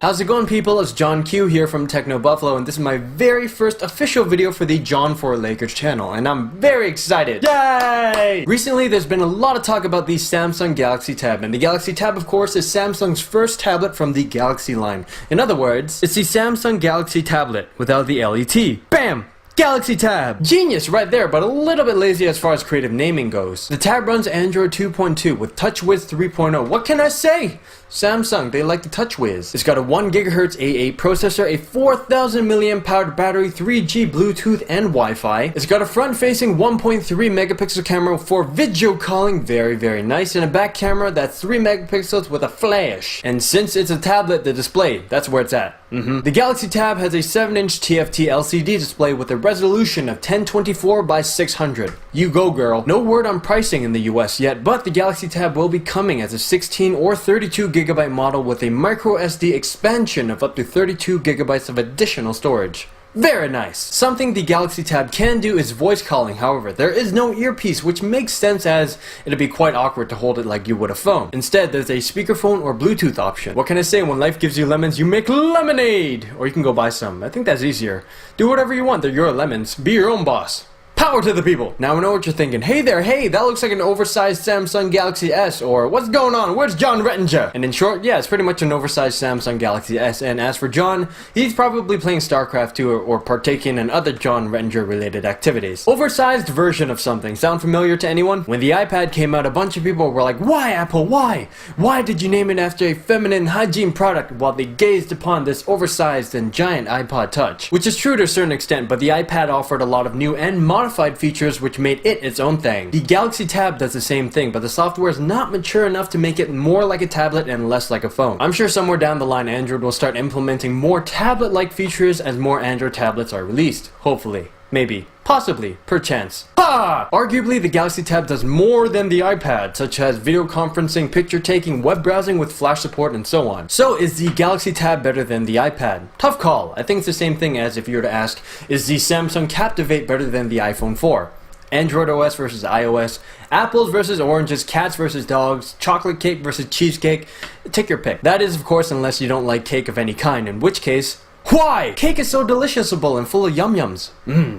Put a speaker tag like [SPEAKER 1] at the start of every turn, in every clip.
[SPEAKER 1] How's it going, people? It's John Q here from Techno Buffalo, and this is my very first official video for the John for Lakers channel, and I'm very excited. Yay! Recently, there's been a lot of talk about the Samsung Galaxy Tab, and the Galaxy Tab, of course, is Samsung's first tablet from the Galaxy line. In other words, it's the Samsung Galaxy tablet without the LET. Bam! Galaxy Tab! Genius right there, but a little bit lazy as far as creative naming goes. The tab runs Android 2.2 with TouchWiz 3.0. What can I say? Samsung, they like the TouchWiz. It's got a 1 GHz A8 processor, a 4000 mAh powered battery, 3G, Bluetooth, and Wi-Fi. It's got a front-facing 1.3 megapixel camera for video calling, very nice, and a back camera that's 3 megapixels with a flash. And since it's a tablet, the display, that's where it's at. The Galaxy Tab has a 7-inch TFT LCD display with a resolution of 1024 by 600. You go, girl. No word on pricing in the US yet, but the Galaxy Tab will be coming as a 16 or 32 gigabyte model with a micro SD expansion of up to 32 gigabytes of additional storage. Very nice. Something the Galaxy Tab can do is voice calling. However, there is no earpiece, which makes sense as it'll be quite awkward to hold it like you would a phone. Instead, there's a speakerphone or Bluetooth option. What can I say? When life gives you lemons, you make lemonade! Or you can go buy some. I think that's easier. Do whatever you want. They're your lemons. Be your own boss. Power to the people! Now I know what you're thinking. Hey there, hey, that looks like an oversized Samsung Galaxy S, or what's going on? Where's John Rettinger? And in short, yeah, it's pretty much an oversized Samsung Galaxy S, and as for John, he's probably playing StarCraft 2 or partaking in other John Rettinger related activities. Oversized version of something. Sound familiar to anyone? When the iPad came out, a bunch of people were like, why Apple, why? Why did you name it after a feminine hygiene product, while they gazed upon this oversized and giant iPod Touch? Which is true to a certain extent, but the iPad offered a lot of new and modified features which made it its own thing. The Galaxy Tab does the same thing, but the software is not mature enough to make it more like a tablet and less like a phone. I'm sure somewhere down the line Android will start implementing more tablet-like features as more Android tablets are released. Hopefully. Maybe. Possibly. Perchance. Ha! Arguably, the Galaxy Tab does more than the iPad, such as video conferencing, picture taking, web browsing with flash support, and so on. So, is the Galaxy Tab better than the iPad? Tough call. I think it's the same thing as if you were to ask, is the Samsung Captivate better than the iPhone 4? Android OS versus iOS, apples versus oranges, cats versus dogs, chocolate cake versus cheesecake. Take your pick. That is, of course, unless you don't like cake of any kind, in which case, why? Cake is so deliciousable and full of yum-yums.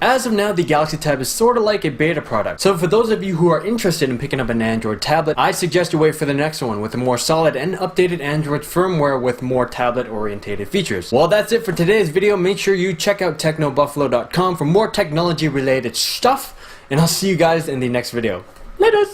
[SPEAKER 1] As of now, the Galaxy Tab is sorta like a beta product. So for those of you who are interested in picking up an Android tablet, I suggest you wait for the next one with a more solid and updated Android firmware with more tablet-orientated features. Well, that's it for today's video. Make sure you check out technobuffalo.com for more technology-related stuff, and I'll see you guys in the next video. Later!